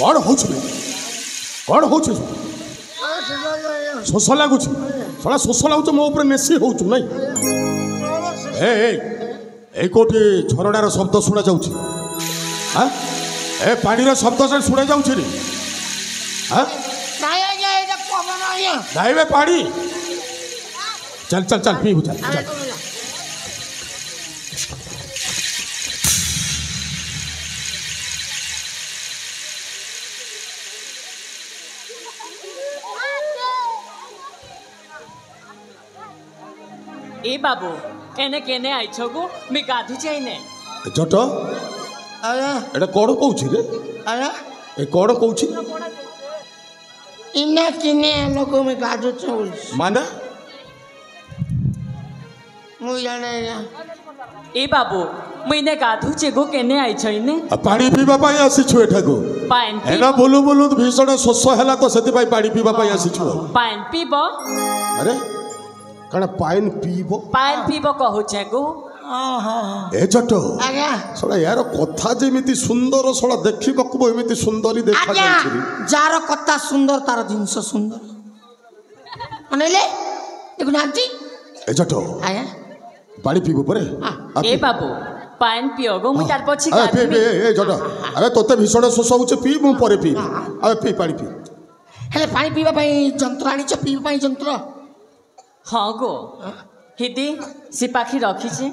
कौन हो कौन हो शोष लगुच सला शोष लगुच मो ऊपर मेसी हो नहीं ए कोठी झरणार शब्द शुणा जाउछि हां ए पानी रो शब्द से शुणा जाउछि रे हां नहीं आज्ञा एटा पवन आज्ञा नहीं बे पानी चल चल चल पी चल चल ए बाबू एने केने आइछो गो मी गाधु चाहिने जट आया एटा कोड कहउछि रे आया ए कोड कहउछि इना किने लोगो में गाजो चोल माना मु जाने ए बाबू मुइने गाधु चे गो केने आइछो इने पानी पीबा पाई आसी छु एठा गो पान एना बोलू बोलू भीषण शोष हैला तो सेति पाई पानी पीबा पाई आसी छु पान पीबो अरे कण पाइन पीबो पान पीबो कहू चे गो ए जट आज्ञा सला यार कथा जेमिति सुंदर सला देखिबकु एमिति सुंदरी देखा आज्ञा जाउछि जार कथा सुंदर तार जिंस सुंदर अनेले देखु नांती ए जट आज्ञा पानी पीबो परे ए बाबू पान पियो गो मु तार पछि अरे पी गाधु ए जट अरे तोते भीषण शोष होउछ पी मु परे पी अरे पी पानी पी हेले पानी पीबा पई जंत्र आनी छ पीबा पई जंत्र हाँ गो हिदी से पाखी रखी छे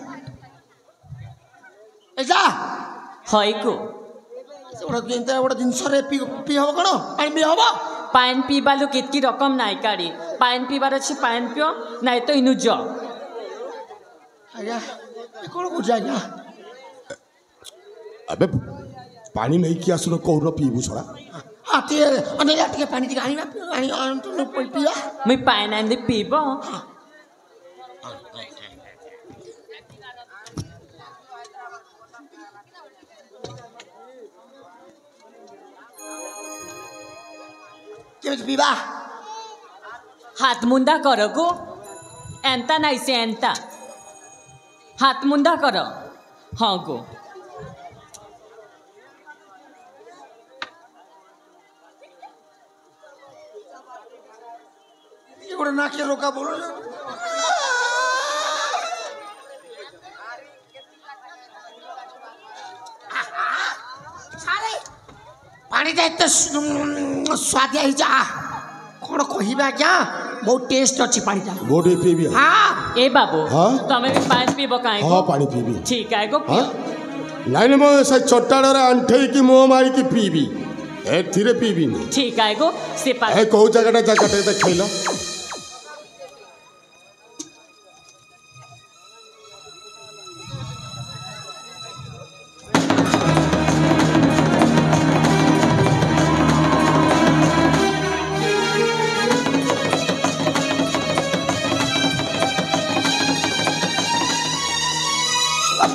एजा हई गो ओडा केनता ओडा जिंस रे पी पी हबो कोन पानी पी हबो पान पीबा लो कितकी रकम नाई काड़ी पान पीबार अछि पान पियो नाइ तो इनु ज आज्ञा ए कोन बुझा आज्ञा अबे पानी नहीं कि आसुनो कोन पीबू छड़ा हाथी अनेला टिके पानी टिके आनी आनी पिया मुई पान आंदे पीबो केमिति पीबा हाथ मुंदा करो गो एंता नाइ से एंता हाथ मुंदा करो हाँ गो एगोड़ा नाके रोका बोलो पानी तो स्वादिया ही जा कौन कहबा क्या बहुत टेस्ट अच्छी पानी टा गोडी पीबी हाँ ए बाबू हाँ? तमे भी पान पीबो काहे हां गो पानी पीबी ठीक है गो हां पियो नाइन मो से चट्टाड़ रे अंठे की मुंह मारी की पीबी ए धीरे पीबी नहीं ठीक है गो से पा ए कहू जगटा देखैलो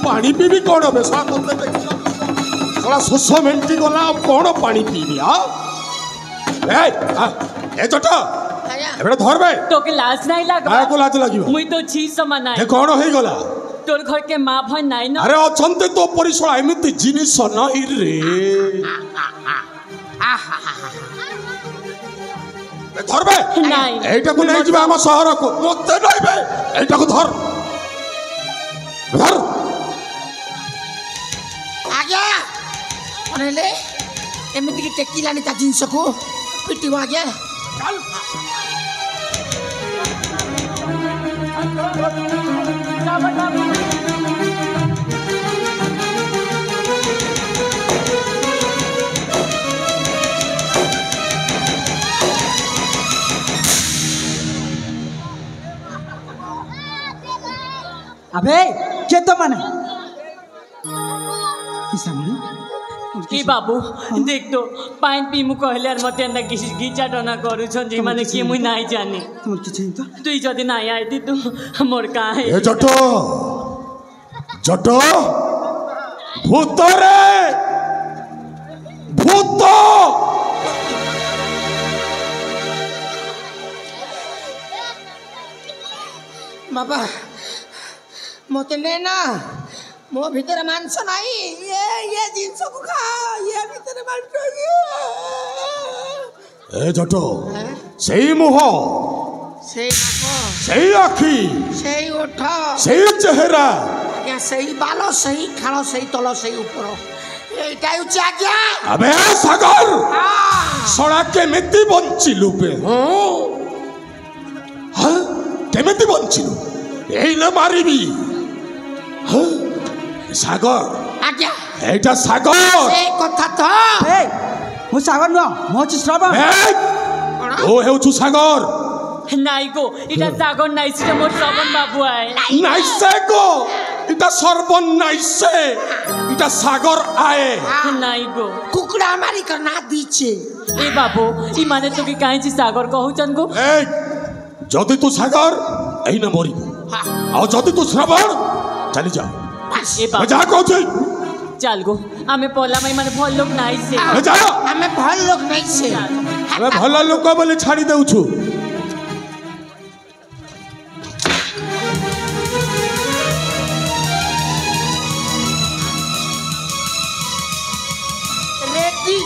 पानी पीबी कौन बे सा कोते देखिलो साला शोष मेंटी गला अब कौन पानी पीबी ए जटा एबे धर बे तो के लाज नहीं लगा काय को लाज लागियो मुई तो छी समान ए नाइ कौन होई गला तोर घर के माँ भाई नाइ न अरे अछंते तो परिसरा एमिति जिनिस नाही रे ए धर बे नाइ एटा को नहीं जिबा हम शहर को मते नहीं बे एटा को धर धर आज्ञा अनेले एमिति की टेकिलानी ता जिंस को पिटिवा आज्ञा चल अबे के तो माने किसामणी की बाबू देख तो पान पी मु कहले आर मते ना गीचा टना करू छन जे माने की मुई नाही जानी तुम किछि तो तुई जदी नाही आइती तू मोर काहे ए जटो जटो भूत रे भूत बाबा मते ने ना ମୋ ଭିତରେ ମାଂସ ନାହିଁ ये ଜିନିଷ କୁ ଖା ये ଭିତରେ ମାଂସ ଏ ଜଟ ସେଇ ମୁହଁ ସେଇ ନାକ ସେଇ ଆଖି ସେଇ ଓଠ ସେଇ ଚେହେରା ଆଜ୍ଞା ସେଇ ବାଲ ସେଇ ଖାଳ ସେଇ ତଳ ସେଇ ଉପର এইটা হচ্ছে আজ্ঞা আবে সাগর সড়া কেমিতি বঞ্চিলু বে হ্যাঁ কেমিতি বঞ্চিলু এই না মারিবি হ্যাঁ সাগর আজ্ঞা এইটা সাগর এই কথা তো এই ମୁଁ ସାଗର ନୁହଁ ମୁଁ ହେଉଛି ଶ୍ରବଣ এই ও হেউছু সাগর নাই গো এটা সাগর নাই সেটা মোর শ্রবণ বাবু আয় নাইসে গো এটা সর্বনাইসে এটা সাগর আয়ে নাই গো কুকুড়া মারি কর না দিচ্ছে এ বাবু ই মানে তোকে কাহিঁছি সাগর কহুচন গো এই যদি তু সাগর এই না মরিবু আর যদি তু শ্রবণ চালি যা এ বাবু যা কହୁଛି চাল গো আমি পলাম এই মানে ভাল লোক নাই সে যা আমি ভাল লোক নাই সে ଆମେ ଭଲ ଲୋକ ବୋଲି ଛାଡ଼ି ଦେଉଛୁ রেডি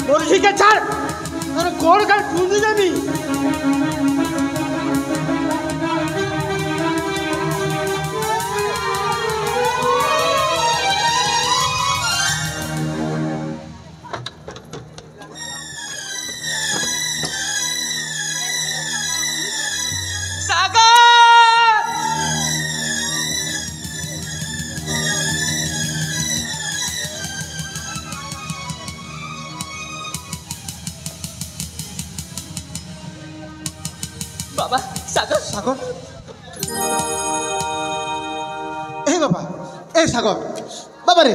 বলছি কে ছাড় তোর গোড় গাল টুঁদি যাবি বাবা সাগর সাগর এ বাবা এ সাগর বাবা রে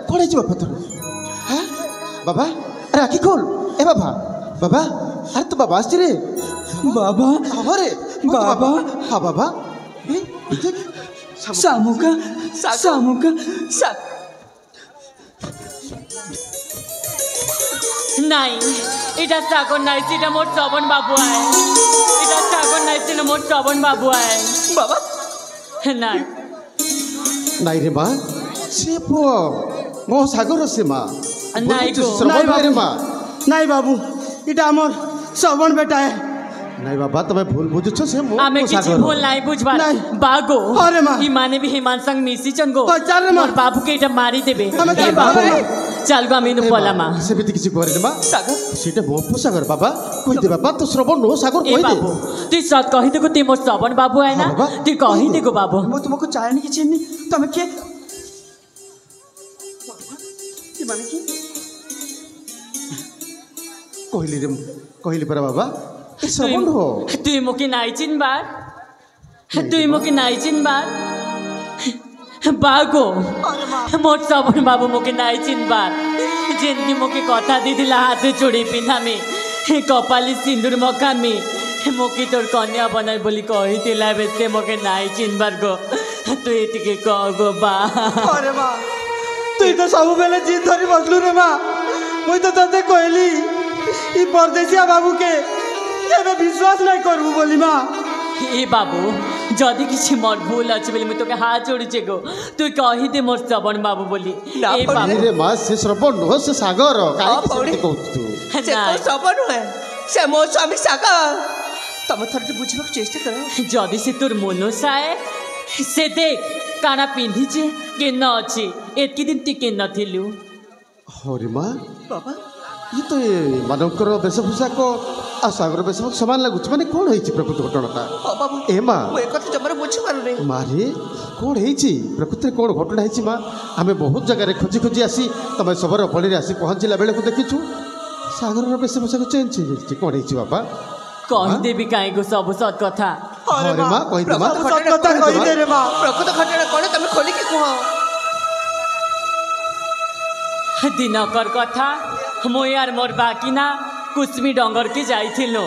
কোন হয়েছে বাবা তোর হ্যাঁ বাবা আরে আখি খোল এ বাবা বাবা আরে তো বাবা আসছে রে বাবা বাবা রে বাবা হ্যাঁ বাবা শামুকা শামুকা নাই এটা সাগর নাই সেটা মোর শ্রবণ বাবু আয় এটা সাগর নাই সেটা মোর শ্রবণ বাবু আয় বাবা নাই নাই রে মা সে পুଅ ମୋ ସାଗର ସେ ମା নাই গো ଶ୍ରବଣ ଭାଇ ରେ ମା নাই বাবু এটা আমার শ্রবণ বেটায় নাই বাবা তুমি ভুল বুঝুছ সে ମୋ আমি কিছু ସାଗର ভুল নাই বুঝবার নাই। বাগো আরে মা। ই মানে বি হিমান সঙ্গ মিশিছন গো ওই চাল রে মা। মোর বাবুকে এটা মারি দেবে আমি এ চাল বাবু রে। চাল গো আমি ইনু ଏ পলামা ମା, ସେମିତି କିଛି କରେନି ମା ସାଗର ସେଇଟା ମୋ ପୁଅ ସାଗର ବାବା କହିଦେ ବାବା ତୁ ଶ୍ରବଣ ନୁହଁ ସାଗର এ କହିଦେ বাবু তুই সৎ কহি দেখো তুই মোর শ্রবণ বাবু আয় না হ্যাঁ বাবা। তুই কহি দেখো বাবু ମୁଁ ତୁମକୁ ଚାହେଁନି କି ଚିହ୍ନି ତମେ କିଏ କି ମାନେ କି କହିଲି ରେ କହିଲି ପରା ବାବା ଏ তুই ଶ୍ରବଣ ନୁହଁ তুই মোকে নাই চিনবার তুই মোকে নাই চিনবার বাগো মোর শ্রবণ বাবু মোকে নাই চিনবার যেমনি মোকে কথা দিদিলা হাতে চুড়ি পিন্ধামি কপালি সিন্দুর মখামি মোকে তোর কন্যা বনাই বলি কহিলা বেশে মোকে নাই চিনবার গো তুই এটিকে কহ গো বা আরে মা তুই তো ସବୁବେଳେ ଜିদ ଧରି ବସିଲୁ ରେ ମା ମୁଇଁ ତ ତତେ କହିଲି ଇ ପରଦେଶିଆ ବାବୁକେ କେବେ ବିଶ୍ୱାସ ନାଇଁ କରିବୁ ବୋଲି ମା এ বাবু যদি কিছু মোর ভুল আছে বলে মুই তোকে হাত जोड़ुचे गो তুই কহিদে মোর শ্রবণ বাবু বলি এ বাবু রে মা ସେ ଶ୍ରବଣ ନୁହଁ ସେ ସାଗର କାହିଁକି ସେମିତି କହୁଛୁ ତୁ ସେ না, ତ ସବ ନୁହେଁ ସେ ମୋ ସ୍ୱାମୀ ସାଗର ତମେ ଥରେ ବୁଝିବାକୁ ଚେଷ୍ଟା କର যদি সে তোর মনসায় সে দেখ কানা পিঁধিছে কেন ଅଛି ଏତିକି ଦିନ ତୁ କେନ ଥିଲୁ ହରେ ମା ବାବା ଇଏ ତ ଏମାନଙ୍କର ବେଶଭୂଷାକ ଆଉ ସାଗର ବେଶଭୂଷା ସମାନ ଲାଗୁଛି ମାନେ କ'ଣ ହେଇଛି ପ୍ରକୃତ ଘଟଣାଟା ହଁ ବାବା ଏ ମା ମୁଁ ଏ କଥା ଜମାରୁ ବୁଝିପାରୁନି ମାରେ କ'ଣ ହେଇଛି ପ୍ରକୃତରେ କ'ଣ ଘଟଣା ହେଇଛି ମା ଆମେ ବହୁତ ଜାଗାରେ ଖୋଜି ଖୋଜି ଆସି ତମେ ସବର ପଳିରେ ଆସି ପହଞ୍ଚିଲା ବେଳକୁ ଦେଖିଛୁ ସାଗରର ବେଶଭୂଷାକ ଚେଞ୍ଜ ହେଇଯାଇଛି କ'ଣ ହେଇଛି ବାବା କହିଦେବି କାହିଁକି ସବୁ ସତ କଥା ହରେ ମା କହିଦେ ମା ପ୍ରକୃତ ସତ କଥା ଘଟଣା କହିଦେ ରେ ମା ପ୍ରକୃତ ଘଟଣା କ'ଣ ତମେ ଖୋଲିକି କୁହ ଦିନକର କଥା ମୁଇଁ আর মোর বাকি না कुसमी डंगर के जाइथिलु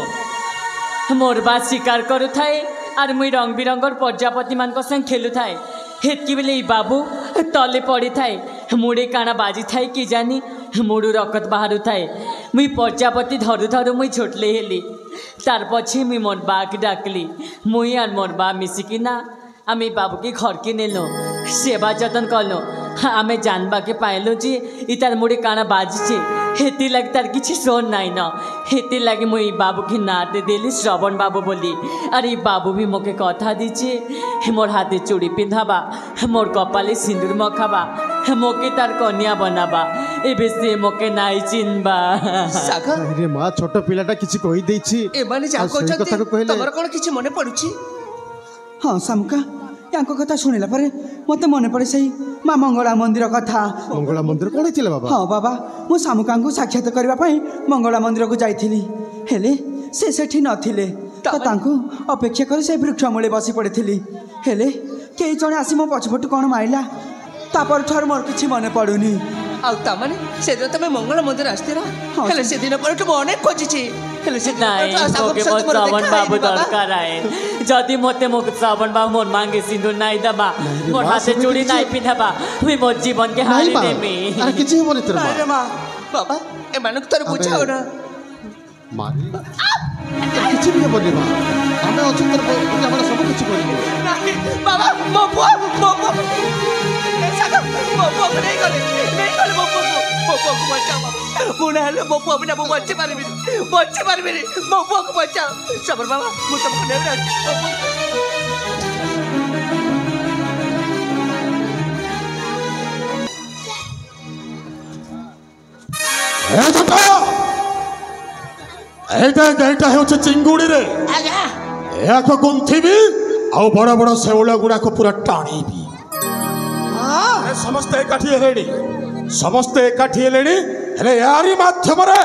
मोर बा शिकार करू थाए आर मुई रंग बिरंगर प्रजापति मान संग खेलु थाए हेतकी बेले बाबू तले पड़ी थाए मुड़े काना बाजी थाए कि जानी मुड़ू रकत बाहरु थाए मुई प्रजापति धरु धरु मुई छोटले हेली तार पछे मुई मोर बा के डाकली मुई आर मोर बा मिसिकिना आमे बाबू के घर के नेलो सेवा जतन कलो आमे जानबा के पाइलो जे इतार मुड़े काना बाजी छे हेती लगे तार किसी सोन नाई न हेती लगे मुई बाबू के नाते देली श्रवण बाबू बोली अरे बाबू भी मोके कथा दीचे मोर हाथे चूड़ी पिंधाबा मोर कपाले सिंदूर मखाबा मोके तार कन्या बनाबा एबे से मोके नाई चिनबा सागर अरे माँ छोट पिलाटा किछि कहि देछि एमाने जा ଆଉ ସେଇ कहते କଥାକୁ କହିଲେ- तमर कोन किछि मने पडुछि हाँ शामुका यांको कथा शुणिला परे मते मने पड़े सही माँ मंगला मंदिर कथा ମଙ୍ଗଳା ମନ୍ଦିର କଣ ହେଇଥିଲା ବାବା हाँ बाबा मु शामुकाଙ୍କୁ साक्षात करबा पई मंगला मंदिर को जाइथिली हेले से सेठी नथिले तो तांको अपेक्षा कर से वृक्ष मूले बसी पड़िथिली हेले केई जणे आसी मो पछपटु कोन माइला तापर ठर मोर किछि मने पडुनी आउ तामाने सेदिन तमे मंगल मंदिर आस्तिरा हाँ, हेले सेदिन पर तो मने खोजिछि हेले सेदिन नाई मोके मोर श्रवण बाबू दरकार आए जदि मोते मोके श्रवण बाबू मोर मांगे सिंदूर नाई दबा मोर हाथे चूड़ी नाई पिंधाबा मुई मोर जीवन के ନାଇଁ हारी ମା देमी ଆରେ କିଛି ହେବନି ତୋର ମା अरे मां बाबा एमानक तोर बुझाओ ना ମାରି କିଛି ବି ହେବନି ମା ଆମେ ଅଛୁ ତୋର ପୂଜା ଆମର ସବୁ କିଛି କରିବୁ नहीं, बाबा मो ए सागर मो नहीं गले मो को बचाओ मुना हेले मो बिना मो बच्चे पारबी मो को बचाओ सबर बाबा मु तुमको नहीं रख এইটা হচ্ছে চিঙ্গুড়ি রে ଆଜ୍ଞା ଏହାକୁ ଗୁନ୍ଥିବି ଆଉ ବଡ଼ ବଡ଼ ଶେଉଳ ଗୁଡ଼ାକ ପୁରା ଟାଣିବି ସମସ୍ତେ ଏକାଠି ହେଲେଣି ହେଲେ ଏହାରି ମାଧ୍ୟମରେ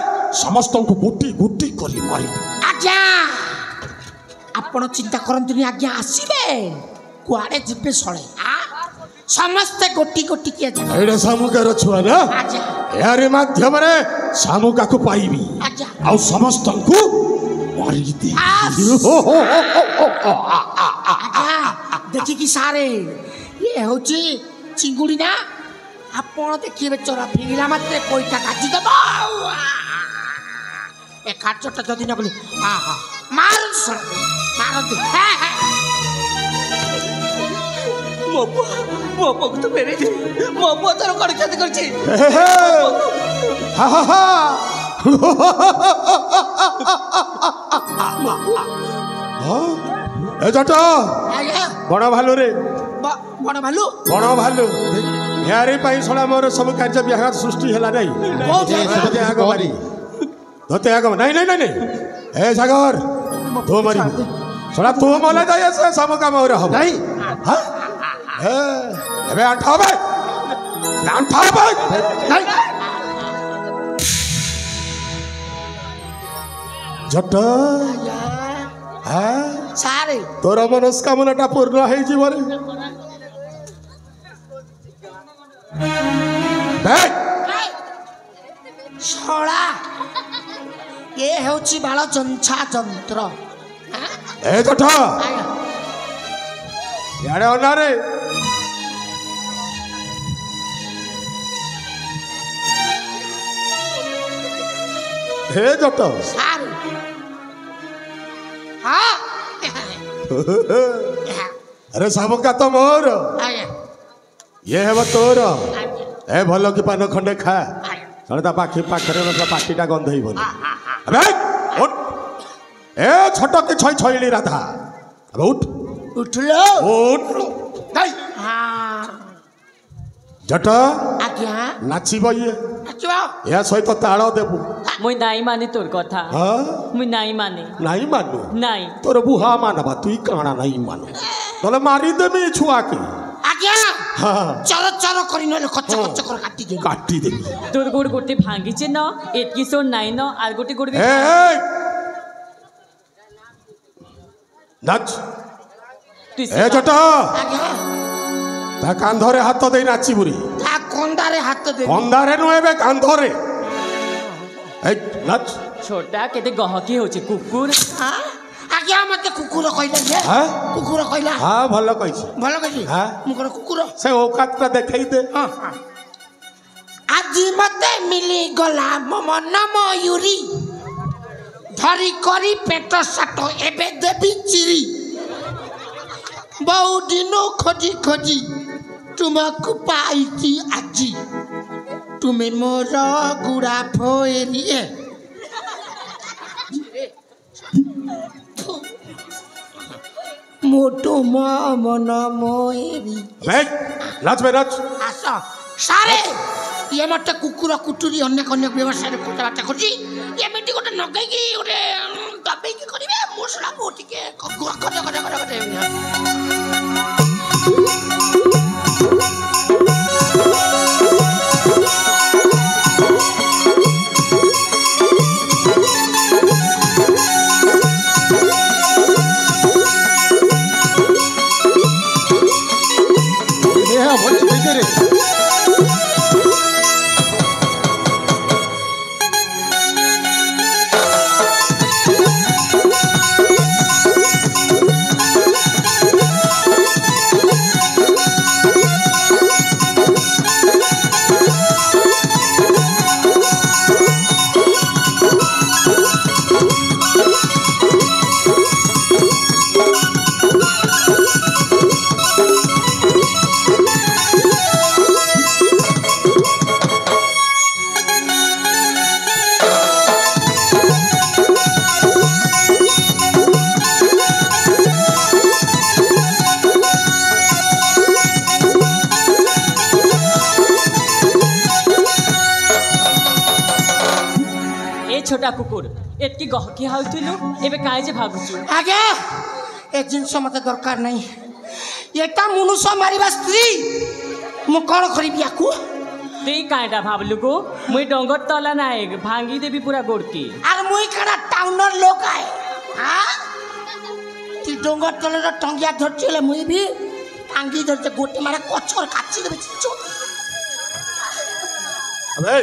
ସମସ୍ତଙ୍କୁ ଗୋଟି ଗୋଟି କରି ମାରିବି ଆଜ୍ଞା ଆପଣ ଚିନ୍ତା କରନ୍ତୁନି ଆଜ୍ଞା ଆସିବେ କୁଆଡ଼େ ଯିବେ ଶଳେ ସମସ୍ତେ ଗୋଟି ଗୋଟି କିଏ ଯିବେ ଏଇଟା ଶାମୁକାର ଛୁଆ ନା ଆଜ୍ଞା ଏହାରି ମାଧ୍ୟମରେ ଶାମୁକାକୁ ପାଇବି ଆଜ୍ଞା ଆଉ ସମସ୍ତଙ୍କୁ ମାରିଦେବି ଆଜ୍ଞା ଦେଖିକି ସାରେ ଇଏ ହେଉଛି ଚିଙ୍ଗୁଡ଼ି ନା ଆପଣ ଦେଖିବେ ଚୋରା ଫିଙ୍ଗିଲା ମାତ୍ରେ ପଇସା କାଟିଦେବ ଏ କାର୍ଯ୍ୟଟା ଯଦି ନ କଲେ ମାରନ୍ତୁ ମାରନ୍ତୁ मो को तो मेरे मो तोर कण क्षति करछि ଏ ଜଟ ଆଜ୍ଞା ବଣ ଭାଲୁ ରେ ବଣ ଭାଲୁ ବଣ ଭାଲୁ ଏହାରି ପାଇଁ ଶଳା ମୋର ସବୁ କାର୍ଯ୍ୟ ବିହାଘାତ ସୃଷ୍ଟି ହେଲା ନାଇଁ ତୋତେ ଆଗ ମାରି ତୋତେ ଆଗ ନାଇଁ ନାଇଁ ନାଇଁ ଏ ସାଗର ତୁ ମାରିବୁ ଶଳା ତୁ ମଲେ ଯାଇ ସେ ସବୁ କାମ ହବ ନାଇଁ ଏବେ ଆଣ୍ଠା হবে ନାଇଁ ଜଟ ସାରେ ତୋର ମନସ୍କାମନାଟା ପୂର୍ଣ୍ଣ ହେଇଯିବରେ ଶଳା ଏ ହେଉଛି ବାଳ ଚଞ୍ଛା ଯନ୍ତ୍ର ଏ ଜଟ ଇଆଡ଼େ ଅନାରେ ହେ ଜଟ ସାରେ ହଁ ଆରେ ଶାମୁକା ତ ମୋର ଆଜ୍ଞା ଇଏ ହେବ ତୋର ଆଜ୍ଞା ଏ ଭଲ କି ପାନ ଖଣ୍ଡେ ଖା ତାହେଲେ ତା ପାଖରେ ପାଟିଟା ଗନ୍ଧେଇବନି ଏବେ ଉଠ ଏ ଛୋଟ କି ଛଇଲି ରାଧା ଏବେ ଉଠ ଉଠିଲ ଉଠ ନାଇଁ ଜଟ ଆଜ୍ଞା ନାଚିବ ଇଏ ନାଚିବ ଏହା ସହିତ ତାଳ ଦେବୁ मुई नाई माने तोर कथा ହଁ मुई नाई माने ନାଇଁ ମାନୁ नाई ତୋର ବୁହା ମାନବା ତୁଇ କାଣା ନାଇଁ ମାନୁ ନହେଲେ ମାରିଦେବି ଏ ଛୁଆକେ ଆଜ୍ଞା ହଁ ଚର ଚର କରି ନହେଲେ କଚ କଚ କରି କାଟିଦେବି କାଟିଦେବି तोर गोड़ गोटे भांगीचे न एतकी सोर नाई न आर गोटे गोड़ ଏ ନାଚ तू ଏ ଜଟ ଆଜ୍ଞା ତା କାନ୍ଧରେ ହାତ ଦେଇ ନାଚିବୁରି ତା କନ୍ଦାରେ ହାତ ଦେବି କନ୍ଦାରେ ନୁହେଁ ଏବେ କାନ୍ଧରେ ଏ ନାଚ छोटा केते गहकी होचे कुकुर आज्ञा मते कुकुर कहले जे हां कुकुर कहला हां भलो कहिस भलो कहि हां मु कोन कुकुर से औकात ता देखाई दे हां आज मते मिली गला मम नाम मयूरी धरी करी पेट साट एबे देबी चिरी बहु दिनो खोजी खोजी तुमको पाइची आजी तुम्हें मोर गुड़ा फोएरी मोटो मन मोएरी बैठ नाच बे नाच आस सारे ये मत कुकुर कुटुरी अनेक अनेक व्यवसाय कथबार्ता करছি एमिटी गोटे नगैकी गोटे दबेकी करिवे मसला बोटिके खज खज खज खज छोटा कुकुर एतकी गहकी हाउथिलु एबे काहे जे भागुछु आगे ए जिंस मते दरकार नहीं एटा मनुष्य मारिबा स्त्री मु कोन करिबि याकू तेई कायडा भाबलु को मुई डंगर तला नाय भांगी देबी पूरा गोड़की आर मुई कना टाउनर लोक आए हां ती डंगर तले टंगिया धरछले मुई भी टांगी धरते गोटी मारे कचर काची देबे चो अबे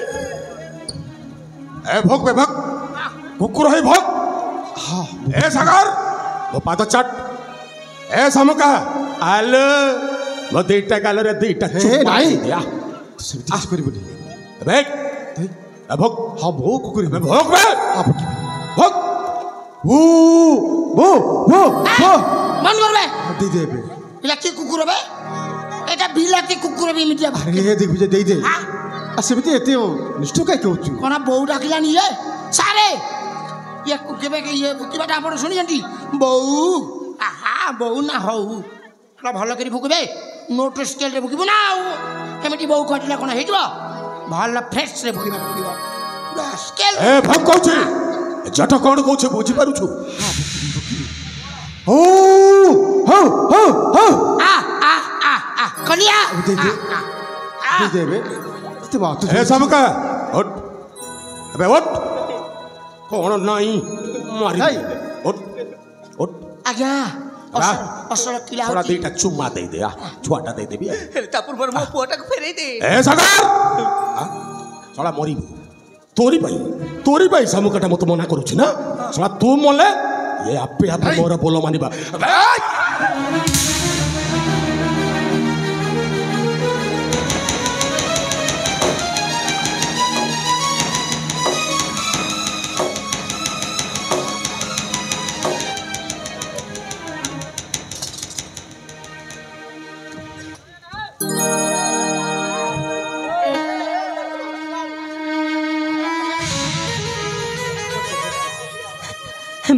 ए भोग बे भोग कुकुर है भोग हां ए सागर वो पाद चट ए समुका आलो वो देटा गालो रे देटा ए नाही दिया सेमती किछ करिबोनी अबे ए भोग हां भोग कुकुर बे भोग बे भोग वो मन करबे दे दे बे इला की कुकुर बे एटा बिलाती कुकुर बे मिटिया अरे देख बुझे दे दे सेमती एते निष्ठ काय कहउछु कोना बौ डाकिलानी ये सारे ये केबे के ये किबाटा आपण सुनि जंती बौ आहा बौ ना हौ हमरा भलो करी फुकबे नोट स्केल रे फुकिबो ना केमिटी बौ कटिला कोना हेजबो भलो फ्रेश रे फुकिबो पूरा स्केल ए भोग कहउछु जट कोन कहउछु बुझी पारुछु ओ हो हो हो आ आ आ आ कलिया दे दे बे ते बात ए समुका उठ अबे उठ कौन नहीं मारी उठ उठ आज्ञा असर किला थोड़ा देटा चुम्मा दे दे छुआटा दे देबी तापुर पर मो पुआटा को फेरै दे ए सागर साला मरी तोरी भाई समुकाटा मत मना करूछि ना साला तू मले ये आपे आपे मोरा बोलो मानिबा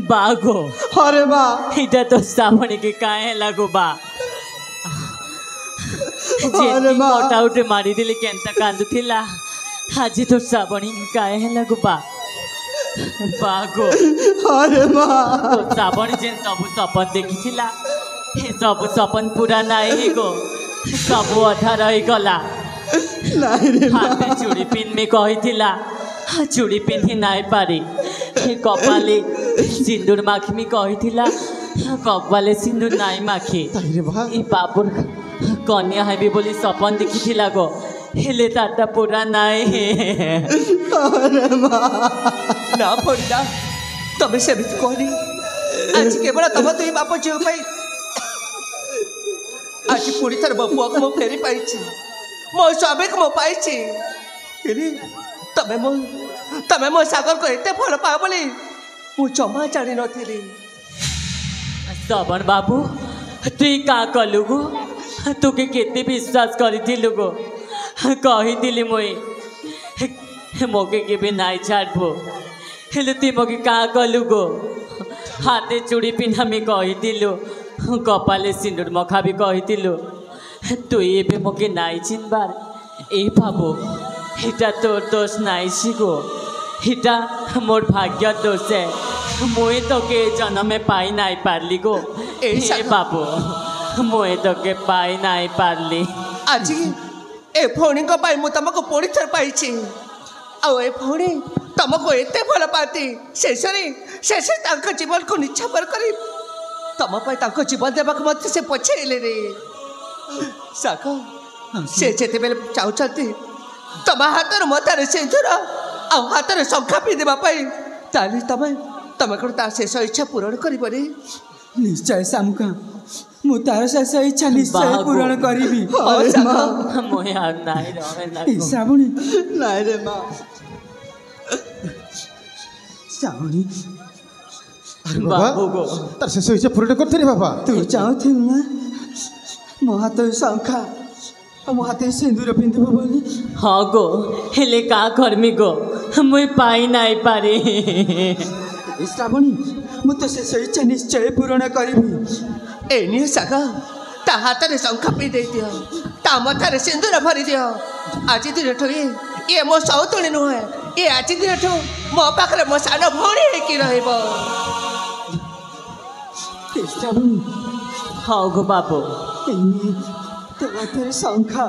बागो अरे बा इटा तो सामने के काहे लागो बा अरे बा मोटा उठे मारी दिले केंता कांदु थिला आज तो साबणी के काहे लागो बा बागो अरे बा तो साबणी जेन सब सपन देखी थिला हे सब सपन पूरा नाही गो सब अधा रही गला नहीं रे हाथ चूड़ी पिन में कही थिला चूड़ी पिन्ही नाई पारी कपाले सिंदूर माखी कही थिला कपाले सिंदूर नाई माखी ताई रे बा ई बाबुर कन्या हेबी बोली सपन देखी थिला गो हेले ताता पूरा नाई अरे बा ना पड़ना तमें सेमित कहनी आज केवल तुम दुई बाप झील आज पुणी थर मो पुआ को मो फेरी पाई मो स्वामी को मो पाई तमें मो सागर को एत भल पा बोली मु जमा जानी नी श्रवण बाबू तु का कलु गो तू केते विश्वास करिथिलु गो कहिथिली मुई मोके केबे नाई छाड़बो हेले ती मोके का कलु गो हाथे चूड़ी पिन्हामी कहिथिलु कपाले सिंदूर मखा भी कहिथिलु तु एबे मोके नाई चिनबार ए बाबू हिटा तोर दोष नाई गो हिटा मोर भाग्य दोष है मुई तो के जन्म में पाई नाई पारली गो ए बाबू मुई तो के पाई नाई पारली आज ए भौणी को पाई मु तुमको पुणी थर पाई आ ए भौणी तुमको एते भल पाती शेष जीवन को निछापर करी तुम जीवन देवाक मत से पछेले रे साको से जेते बेले चाहते तुम हाथ मतार सिंदूर आ हाथ शंखा पी देवा ताली तुम कौन शेष इच्छा पूरण कर निश्चय सामुका मु तार शेष इच्छा निश्चय पूरण करी श्रावणी नाई रे माँ श्रावणी बाबा तार शेष इच्छा पूरण करते बाबा तू चाहूल ना मो हाथ शंखा मो हाथ सिंदूर पिंधब बोली हाँ गो हेले का करमी गो मुई पाई नाई पारे श्रावणी मु तो शेष इच्छा निश्चय पूरण करी एनी सागा ता हाथ में शंखा पी दे दियो ता मथारे सिंदूर भरी दियो आज दिन ये मो सौतुणी नुहे ये आज दिन मो पाखे मो सान भौणी होकी रहइबो श्रावणी हाँ गो बाबू तो हाथ शंखा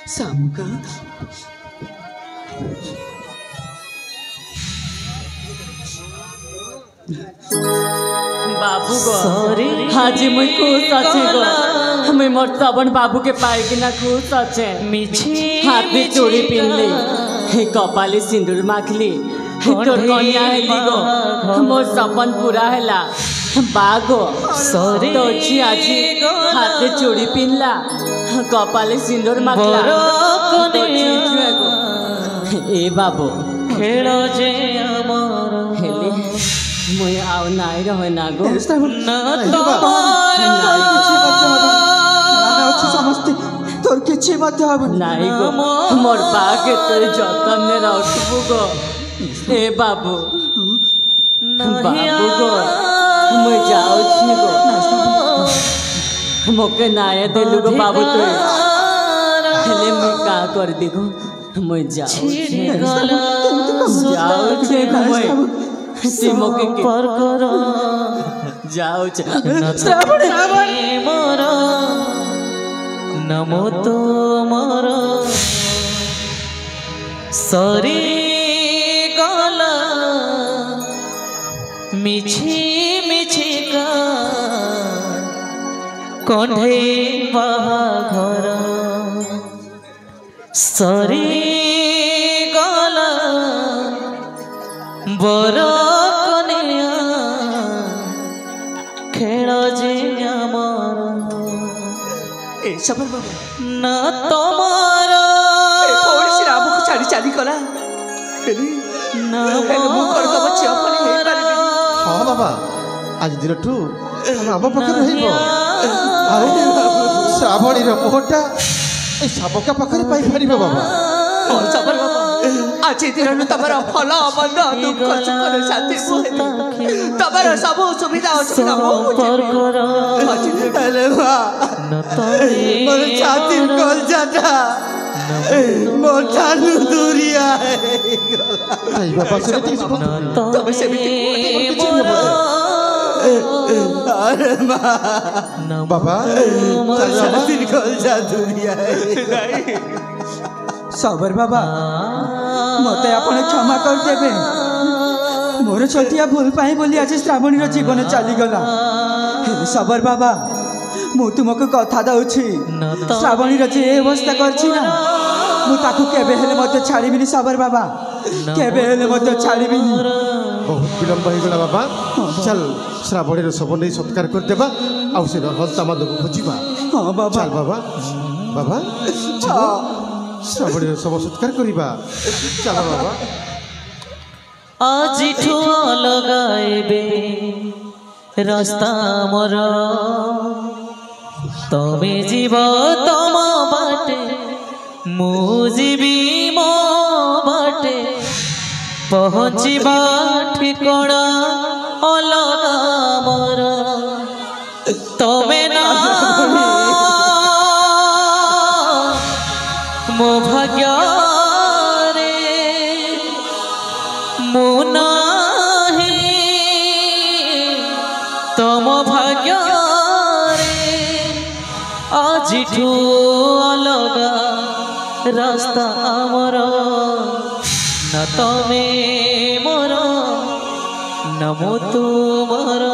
सामुका बाबू गो हाजी मुई खुश अच्छे गो मुई मोर श्रवण बाबू के पाई कि ना खुश अच्छे हाथ में चूड़ी पिनली कपाली सिंदूर माखली तोर कन्या हेली गो मोर सपन पूरा हैला बागो तो छी आज हाथ में चूड़ी पिनला कपाली सिंदूर माखला ए बाबू खेल जे अमर हेले मुई आउ नाई रहे ना गो समस्ते तोर किछि मत हबनी नाई गो मोर बागे तोर जतन ने रखबू गो ए बाबू बाबू गो मुई जाऊ छी गो मोके नाय देलु गो बाबू तो हेले मुई का कर दी गो मुई जाऊ छी मुई सी मोके कर करो जाओ श्रावणी मोर नमो तो मोर सरी गला मिछि मिछि का कंढे बाघर सरी गला बर कन्या खेल जे आमर ए सबर बाबा ना तमर पौड़ी से राम को छाड़ी चली गला ना मु कर दब छिया पनी हे पारिबे हाँ बाबा आज दिन ठू आम पाखे रहिबो श्रावणी मोहटा ए सबका पाखे पाई पारिबो बाबा सबर बाबा आज दिन तमर फल बंद दुख सुख शांति तमर सब सुविधा असुविधा अरे वाह मोर छाती कल जाता मोर ठानु दूरिया है आई बाबा से तब से भी अरे माँ बाबा छाती कल जा दूरिया है सबर बाबा मत आपने क्षमा कर देबे मोर छोटिया भूल पाई बोली आज श्रावणी जीवन चलीगला सबर बाबा ମୁଁ ତୁମକୁ କଥା ଦଉଛି ଶ୍ରାବଣୀର ଯେ ଅବସ୍ଥା କରିଛି ନା ମୁଁ ତାକୁ କେବେ ହେଲେ ମଧ୍ୟ ଛାଡ଼ିବିନି ସାବର ବାବା କେବେ ହେଲେ ମଧ୍ୟ ଛାଡ଼ିବିନି ବହୁତ ବିଳମ୍ବ ହେଇଗଲା ବାବା ଚାଲ ଶ୍ରାବଣୀର ଶବ ନେଇ ସତ୍କାର କରିଦେବା ଆଉ ସେ ହସ୍ତାମାନଙ୍କୁ ଖୋଜିବା ହଁ ବାବା ଚାଲ ବାବା ବାବା ଶ୍ରାବଣୀର ଶବ ସତ୍କାର କରିବା ଚାଲ ବାବା ଆଜିଠୁ ଲଗାଇବେ ରାସ୍ତା ମୋର ତମେ ଯିବ ତମ ବାଟେ ମୁଁ ଯିବି ମୋ ବାଟେ ପହଞ୍ଚିବା ଠିକଣା ଅଲଗା ମୋର ତମେ ନା ମୋ ଭାଗ୍ୟରେ ମୁଁ ନାହିଁ ତମ ଭାଗ୍ୟରେ ଆଜିଠୁ ଅଲଗା ରାସ୍ତା ଆମର ନା ତମେ ମୋର ନା ମୁଁ ତୁମର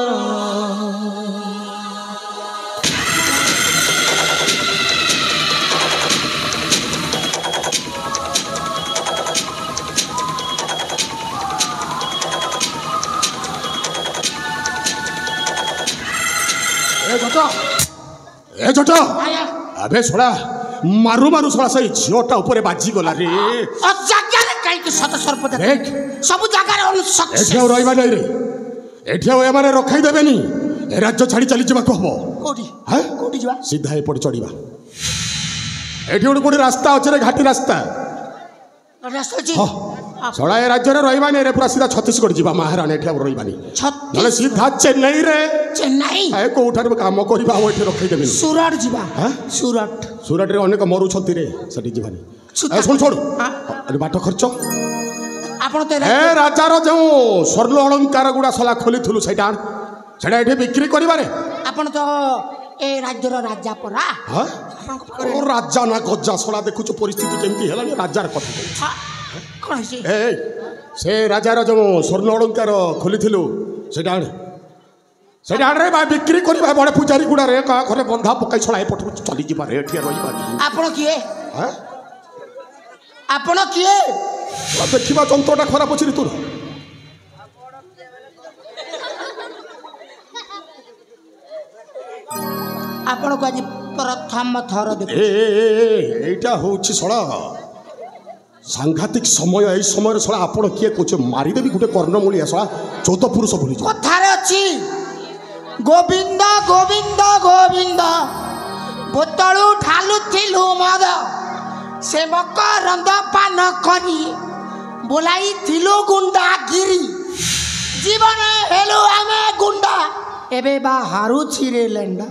ए जट अबे छोड़ा मारू मारू छोड़ा से झीटा ऊपर बाजी गला रे अजागारे काईके सत सर्प देख सब जगारे सक्सेस एठिया रहइबा नै रे एठिया ए माने रखाई देबेनी ए राज्य छाड़ी चली जबा कहबो कोडी हैं कोडी जबा सीधा ए पड़ चढ़ीबा एठी कोडी रास्ता अछि रे घाटी रास्ता रास्ता अछि छोड़ा ए राज्य रे रहइबा नै रे पूरा सीधा छत्तीसगढ़ जीवा महारानी एठिया रहइबानी नले सीधा चेन्नई रे चेन्नई ए कोठार काम करबा ओ एठी रखाई देबेनी सूरत जीवा सूरत सूरत रे अनेक मरु छती रे सटी जीवानी ए सुन छोड़ अरे बाट खर्च आपण ते ए राजा रो जो स्वर्ण अलंकार गुडा सला खोलिथुलु सेटा सेटा एठी बिक्री करबा रे आपण तो ए राज्य रो राजा परा हां ओ राजा ना गज्जा सला देखुछ परिस्थिति केमती हेला राजा रे कथा कोन छै ए से राजा रो जो स्वर्ण अलंकार खोलिथुलु सेटा सेटा रे बा बिक्री करबा बडे पुजारी गुडा रे का घरे बंधा पकाई छळाई पठ चली जिबा रे एठी रहिबा आपण किए हां आपण किए देखिबा जंतटा खराब अछि रे तोर आपण को आज प्रथम थर देख एटा होछि सळा सांघातिक समय ए समय सळा आपण किए कुछ मारी देबी गुटे कर्णमूली सळा चौथ पुरुष भूली जा कथारे अछि गोविंद गोविंद गोविंद बोतलू ढालू थिलु मद से मकरंद पान करी बोलाई थिलु गुंडा गिरी जीवन हेलु आमे गुंडा एबे बा हारु छिरे लेंडा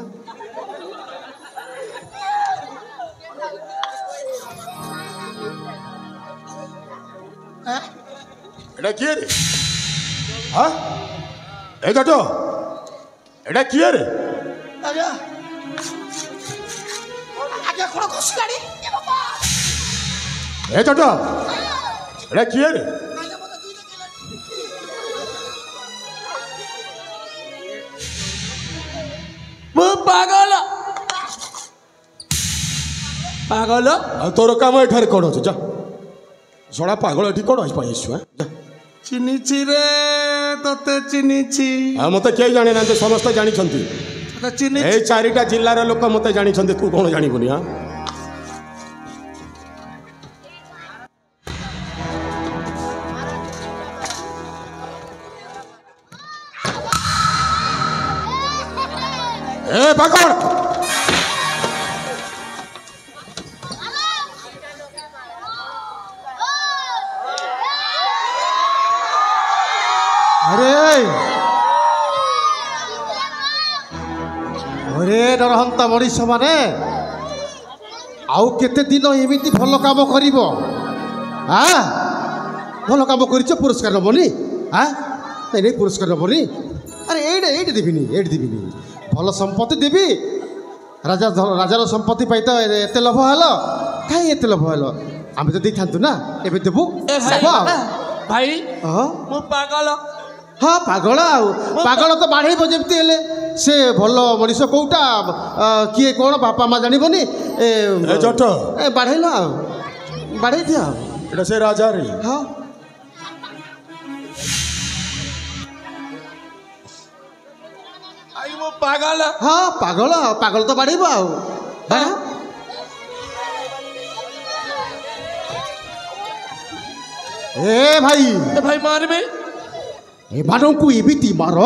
एटा किए रे हां ए जटो एटा किए रे आजा आजा कोन खुशी गाड़ी ए बाबा ए जटो एटा किए रे वो पागल पागल तोर काम एठार कोन छ जा सड़ा पागल एठी कोन आइस पाइसु जा चिनिछि रे तते चिनिछि मते के जाने ना समस्त जानी छंती चिनि ए चारिटा जिल्ला रे लोक मते जानी छंती तू कोन जानिबुनी हां ए पकड़ अरे डरहंता मनीष माने आउ केते दिन एमिति भल काम करिवो हां भल काम करिछ पुरस्कार नबनी हां नै पुरस्कार नबनी अरे एडे देबिनी भल संपत्ति देबी राजा राजार संपत्ति पाई तो एते लोभ हलो काई एते लोभ हलो आमे तो देखांतु ना एबे देबु भाई मु पागल ହଁ ପାଗଳ ଆଉ ପାଗଳ ତ ବାଢ଼େଇବ ଯେମିତି ହେଲେ ସେ ଭଲ ମଣିଷ କୋଉଟା କିଏ କ'ଣ ବାପା ମା ଜାଣିବନି ଏ ଜଟ ଏ ବାଢ଼େଇଲା ଆଉ ବାଢ଼େଇ ଦିଅ ଆଉ ଏଟା ସେ ରାଜା ରେ ହଁ ଆଇ ମୋ ପାଗଳ ହଁ ପାଗଳ ପାଗଳ ତ ବାଢ଼େଇବ ଆଉ ବାଢ଼ ଏ ଭାଇ ମାରିବେ ଏମାନଙ୍କୁ ଏମିତି ମାର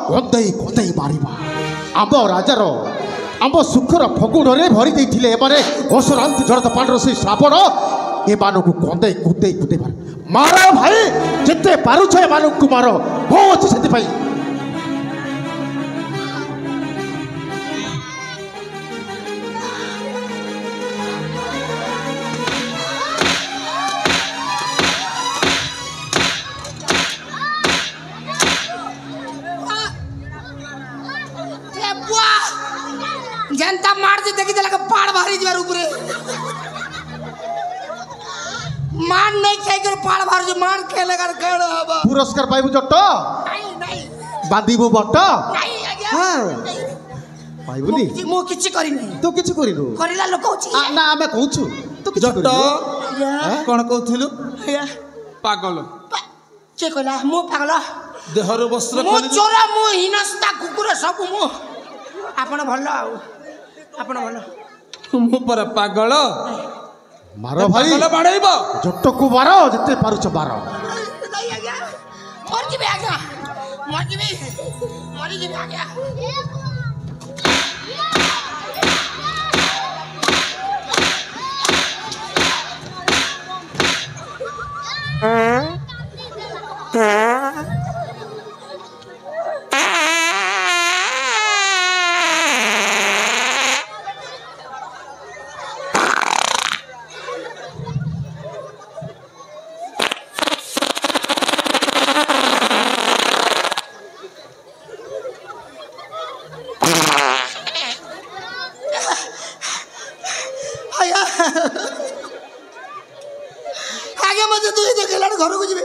କନ୍ଦେଇ କନ୍ଦେଇ ମାରିବା ଆମ୍ବ ରାଜାର ଆମ୍ବ ସୁଖର ଫଗୁଣରେ ଭରି ଦେଇଥିଲେ ଏମାନେ ଅସରାନ୍ତି ଜଳତ ପାଣ୍ଡର ସେଇ ଶ୍ରାବଣ ଏମାନଙ୍କୁ କନ୍ଦେଇ କୁଦେଇ କୁଦେଇ ମାର ଭାଇ ଯେତେ ପାରୁଛ ଏମାନଙ୍କୁ ମାର ମୁଁ ଅଛି ସେଥିପାଇଁ जनता मार दे देखी देला के पाड़ भारी जबार ऊपरे मान नहीं खाई कर पाड़ भार जो मान खेले कर कण हबा पुरस्कार पाइबु जट नहीं बांधिबु बट नहीं आज्ञा हां पाइबुनी मो किछि करी नहीं तो किछि करिनु करिला लोक होछि ना आमे कहूछु तो किछि जट कोन कहथिलु पागल के कहला मो पागल देहर वस्त्र मो चोरा मो हिनस्ता कुकुर सब मो आपण भलो आउ आपण भलो मु पर पागल मारो भाई पागल बाड़ेइब जट को मारो जते पारुछ मारो नहीं आज्ञा मर जिबे आज्ञा मर जिबे आज्ञा आगे मत तू ही देखेला घर को जिबे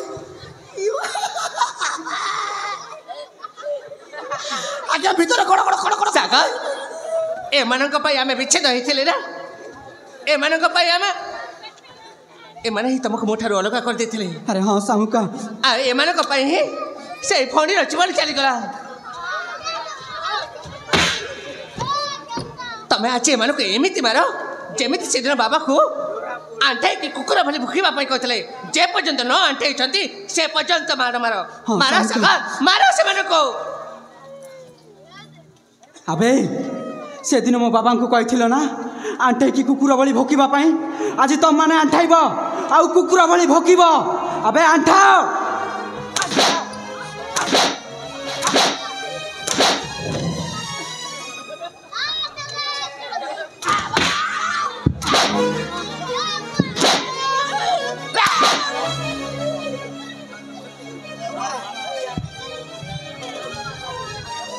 आगे भीतर कड़ कड़ कड़ कड़ सागर ए मानक पई आमे विच्छेद होइथिले ना ए मानक पई आमे ए माने ही तमको मोठारो अलग कर देथिले अरे हाँ सामुका आ ए मानक पई ही से फोनी रचबल चली गला तमे आचे ए मानक एमिति मारो जेमिति सेदिन बाबा को आंटे की कुकुर भली भुखिबा पई कहतले जे पर्यंत न आंटे छंती से पर्यंत मारो मारो हाँ, मारो सागर मारो से मानको अबे से दिन मो बाबा को कही ना आंटे की कुकुर भली भोकिबा पाई आज तुम माने आंठाइब आउ कुकुर भली भोकिब अबे आंठाओ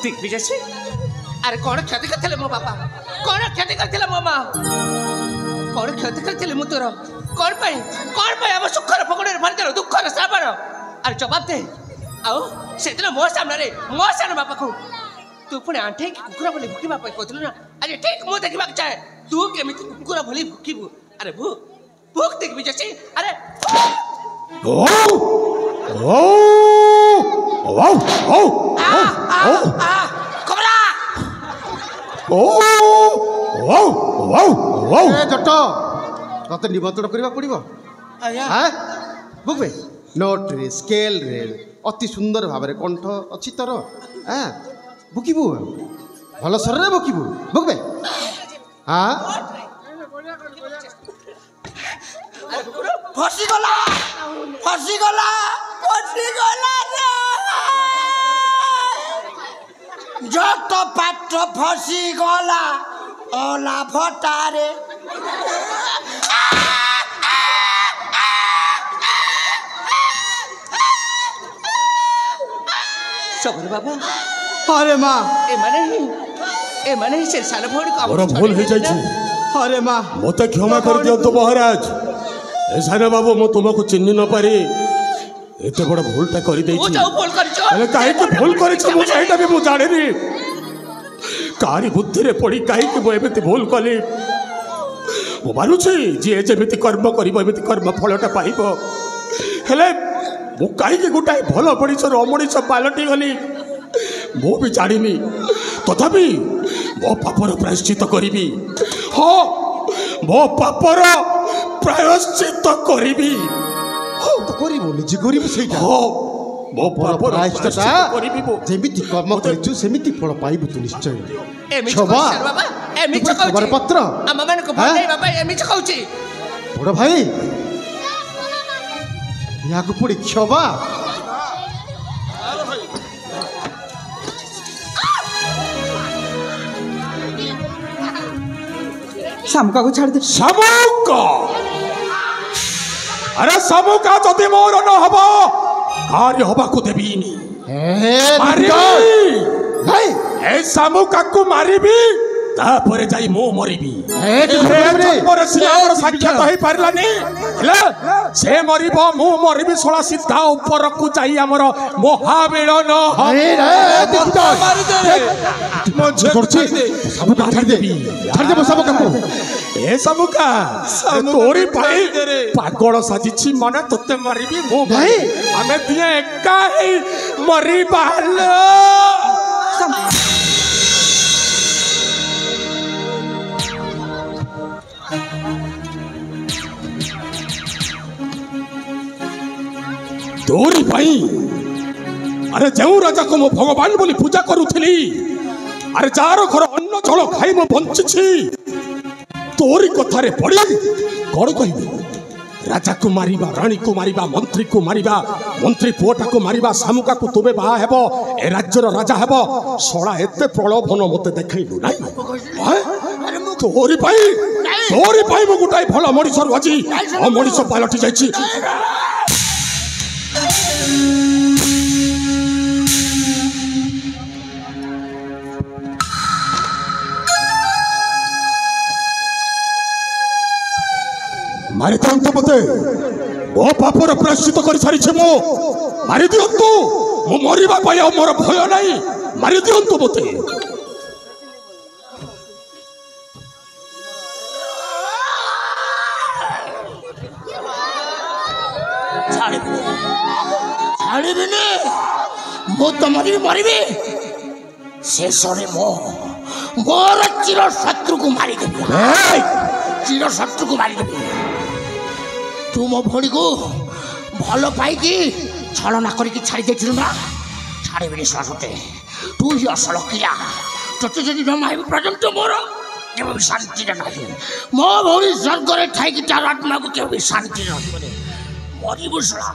ठीक विजय सिंह अरे कौन क्षति करथिले मो बापा कौन क्षति करथिले मो मां कौन क्षति करथिले मु तोर कौन पाई हम सुखर फगुड़े भरदर दुखर श्रावण अरे जवाब दे आओ सेदिन मो सामने रे मो सान बापा को तू पुणे आंठे की कुकुर भली भुकिबा पई कहथिलु ना अरे ठीक मु देखिबा चाहे तू केमिति कुकुर भली भुकिबु अरे भूख देख विजय सिंह अरे ओ ओ ओ ओ कमला ओ ओ ओ ओ ए जट तते निमंत्रण करबा पड़िबो आज्ञा हां बुकबे नोट रे स्केल रे अति सुंदर भाबरे कंठ अछि तोर हां बुकिबु भल सर रे बुकिबु बुकबे हां फसी गला रे जट पाट फसी गला ओला भटारे सबर बाबा अरे माँ ए माने ही से सान भोड़ी को मोर भूल हो जाइछि अरे माँ मते क्षमा कर दियंतु महाराज ए साने बाबू मो तुमको चिन्हि न पारी एते बड़ भूलटा करि देछि ମୁଁ ଯୋଉ ଭୁଲ କରିଛ ହେଲେ କାହିଁକି ଭୁଲ କରିଛ ମୁଁ ସେଇଟା ବି ମୁଁ ଜାଣିନି କାରି ବୁଦ୍ଧିରେ ପଡ଼ି କାହିଁକି ମୁଁ ଏମିତି ଭୁଲ କଲି ମୁଁ ମାନୁଛି ଯିଏ ଯେମିତି କର୍ମ କରିବ ଏମିତି କର୍ମ ଫଳଟା ପାଇବ ହେଲେ ମୁଁ କାହିଁକି ଗୋଟାଏ ଭଲ ମଣିଷରୁ ଅମଣିଷ ପାଲଟି ଗଲି ମୁଁ ବି ଜାଣିନି ତଥାପି ମୋ ପାପର ପ୍ରାୟଶ୍ଚିତ କରିବି ହଁ ମୋ ପାପର ପ୍ରାୟଶ୍ଚିତ କରିବି ତ କରିବୁ ନିଜେ କରିବୁ ସେଇଟା ହଁ ମୋ ପାପର ପାପର ପ୍ରାୟଶ୍ଚିତଟା ପ୍ରାୟଶ୍ଚିତ କରିବି ମୁଁ ଯେମିତି କର୍ମ କରିଛୁ ସେମିତି ଫଳ ପାଇବୁ ତୁ ନିଶ୍ଚୟ ଏମିତି କ୍ଷମା। କହିସାର ବାବା ଏମିତି ତୁ କ୍ଷମାର କହୁଛି ପତ୍ର ଆମମାନଙ୍କୁ ହାଁ? ଭଣ୍ଡେଇବା ପାଇଁ ଏମିତି କହୁଛି ବଡ଼ ଭାଇ ଏହାକୁ ପୁଣି କ୍ଷମା ଶାମୁକାକୁ ଛାଡ଼ିଦେ ଶାମୁକା ଆରେ ଶାମୁକା ଯଦି ମୋର ନ ହବ କାରି ହବାକୁ ଦେବିନି ମାରିବି ଭାଇ ଏ ଶାମୁକାକୁ ମାରିବି ତାପରେ ଯାଇ ମୁଁ ମରିବି ମୋର ସିନାର ସାକ୍ଷାତ ହେଇପାରିଲାନି ହେଲା ସେ ମରିବ ମୁଁ ମରିବି ଶଳା ସିଧା ଉପରକୁ ଯାଇ ଆମର ମହାମିଳନ ଏ ଶାମୁକା ତୋରି ପାଇଁ ପାଗଳ ସାଜିଛି ମାନେ ତୋତେ ମାରିବି ମୁଁ ଭାଇ ଆମେ ଦିଏ ଏକା ହେଇ ମରିବା तोरी भाई अरे जो राजा को मो भगवान बोली पूजा करूथली अरे जार घर अन्न जल खाई मो बंची तोरी कथारे पड़ी कौन कह राजा को मारिबा रानी को मारिबा मंत्री को मारिबा मंत्री पुअटा को मारिबा सामुका को तुबे बाहा हेबो ए राज्यर राजा हेबो सड़ा एते प्रलोभन मते देखैलु नाही तोरी भाई मो गुटाई भला मनिष रजी ओ मनिष पालटी जाईची मारी दिंतु मत मो पापर प्रायश्चित कर सारी मो मारी दिंतु मो मरवा मोर भय नहीं मारी दिंतु मत ଛାଡ଼ିବିନି ମୁଁ ତ ମରିବି ଶେଷରେ ମୋର ଚିର ଶତ୍ରୁକୁ ମାରିଦେବି ଚିର ଶତ୍ରୁକୁ ମାରିଦେବି ତୁ ମୋ ଭଉଣୀକୁ ଭଲ ପାଇକି ଛଳନା କରିକି ଛାଡ଼ି ଦେଇଥିଲୁ ନା ଛାଡ଼ିବିନି ସତେ ତୁ ହିଁ ଅସଲ କିରା ତୋତେ ଯଦି ନ ମାରିବି ପର୍ଯ୍ୟନ୍ତ ମୋର କେବେ ବି ଶାନ୍ତିରେ ନାହିଁ ମୋ ଭଉଣୀ ସ୍ୱର୍ଗରେ ଥାଇକି ତାର ଆତ୍ମାକୁ କେବେ ବି ଶାନ୍ତିରେ ରହିବନି ମରିବୁ ଶଳା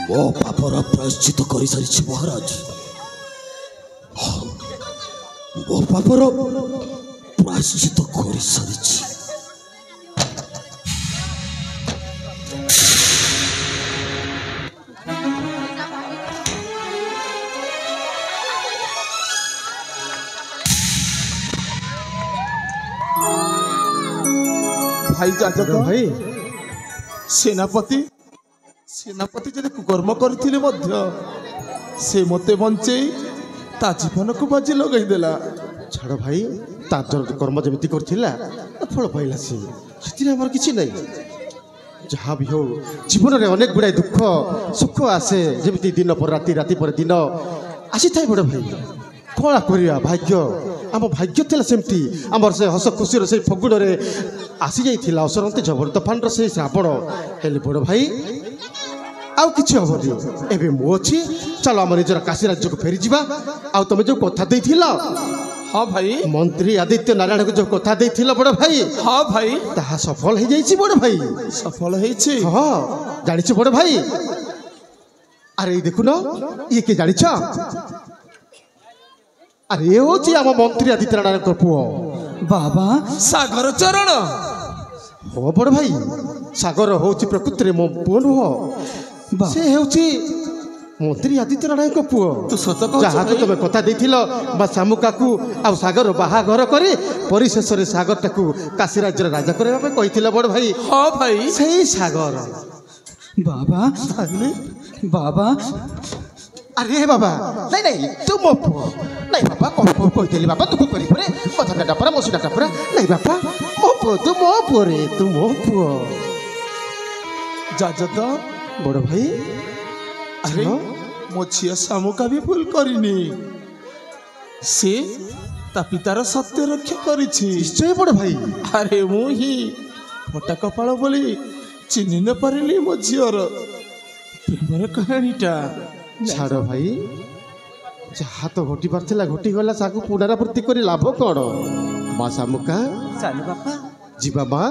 मो पापर प्रायश्चित कर सारी महाराज मो पापर प्रायश्चित कर सारी भाई जाजक भाई सेनापति सेनापति जब कुकर्म करथिले मध्य से मते बंचेई ता जीवन को बाजी लगेदेला छाड़ भाई तार कर्म जमी करथिला फल पाइला सी से आमर किसी नहीं जहाँ भी हो जीवन में अनेक गुड़ाई दुख सुख आसे जमी दिन पर राति राति पर दिन आसी थाए बड़ भाई कौन करवा भाग्य आम भाग्य था सेमती आमर से हस खुशी से फगुण में आसी जाइला असरंती जबर तफान से श्रावण हेले बड़ भाई आउ किछि हबनी एबे मो अछि चलो हम निजर काशी राज्य को फेरी जिबा आउ तमे जो कथा देथिला हाँ भाई मंत्री आदित्य नारायण को जो कथा देथिला बड़ भाई हाँ भाई ताहा सफल हो जाइछि बड़ भाई सफल होइछि हाँ जानिछि बड़ भाई अरे देखु न ये के जानिछ अरे ये होछि आम मंत्री आदित्य नारायण को पुओ बाबा सागर चरण हो बड़ भाई सागर होची प्रकृति मो पुओ नुह से होची मंत्री आदित्य नारायण पुओ तू सत जहाँ तो तुम कथा देथिलो बा शामुका को आ सागर बाहाघर करे परिशेष रे सागर टाकू काशी राज्य राजा करबा पे कहिथिलो बड़ भाई हाँ भाई सही सागर बाबा बाबा अरे बाबा नहीं नहीं तू मो पुओ नहीं बाबा कौन कहिथिली बाबा तू करी परे कथा डाटा मोसी डाटा परा नहीं बाबा मो पुओ तू मो पुओ रे तू मो पुओ जाजत बड़ भाई अरे मो झिया शामुका भी भूल करनी से ता पितार सत्य रक्षा करिछि निश्चय बड़ भाई अरे मु ही फटा कपाल बोली चिन्ह न पारिली मो झियर प्रेमर कहानीटा छाड़ भाई जहाँ तो घटी पार्थिला घटी गला साकू पुनरावृत्ति करी लाभ कौन माँ शामुका सालू बापा जीवा माँ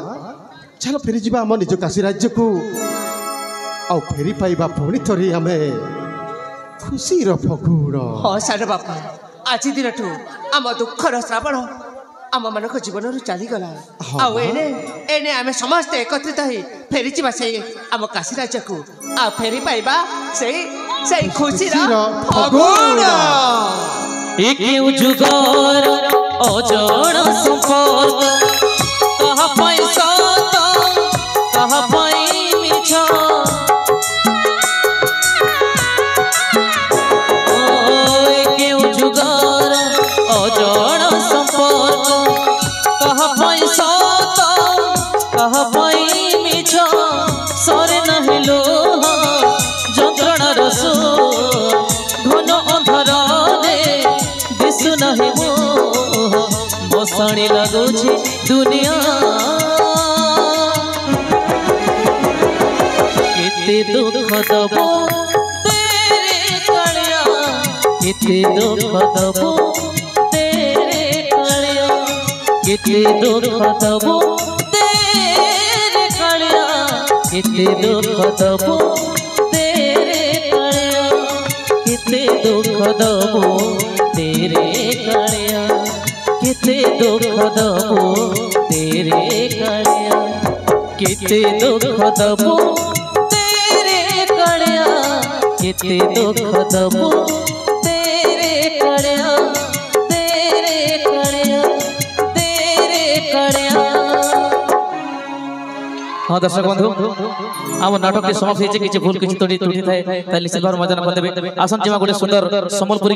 चलो फेरी जीवा आम निज काशी राज्य को आउ फेरी पाइबा पुणी थरी आमे खुशीर फगुण हाँ सालू बापा आज दिन आम दुखर श्रावण आम मान जीवन चलीगला एने आम समस्ते एकत्रित हो फेरी जा से आम काशी राज्य को आ फेरी पाइबा से खुशी फगुण जुगर अजड़ संपर्क कहा पैसा कहा पाई मिछ जुगर अजड़ संपर्क कहा पैसा कहा पाई मिछ सरे नहीं लो जंत्रणा रस घन अंधार दिशु नहीं मशाणी लगुଛି दुनिया केते दुख दबो तेरे कालिया केते दुख दबो तेरे कालिया केते दुख दबो तेरे कालिया केते दुख दबो तेरे कालिया केते दुख दबो तेरे कालिया केते दुख दबो तेरे कालिया केते दुख दबो तेरे कालिया केते दुख दबो तेरे कालिया तेरे कालिया तेरे कालिया। हाँ दर्शक बंधु आम नाटक समाप्त किसी भूल किसी त्रुटि थाए निश्चित भाव मजा न करदेवे आसन जीवा गोटे सुंदर संबलपुरी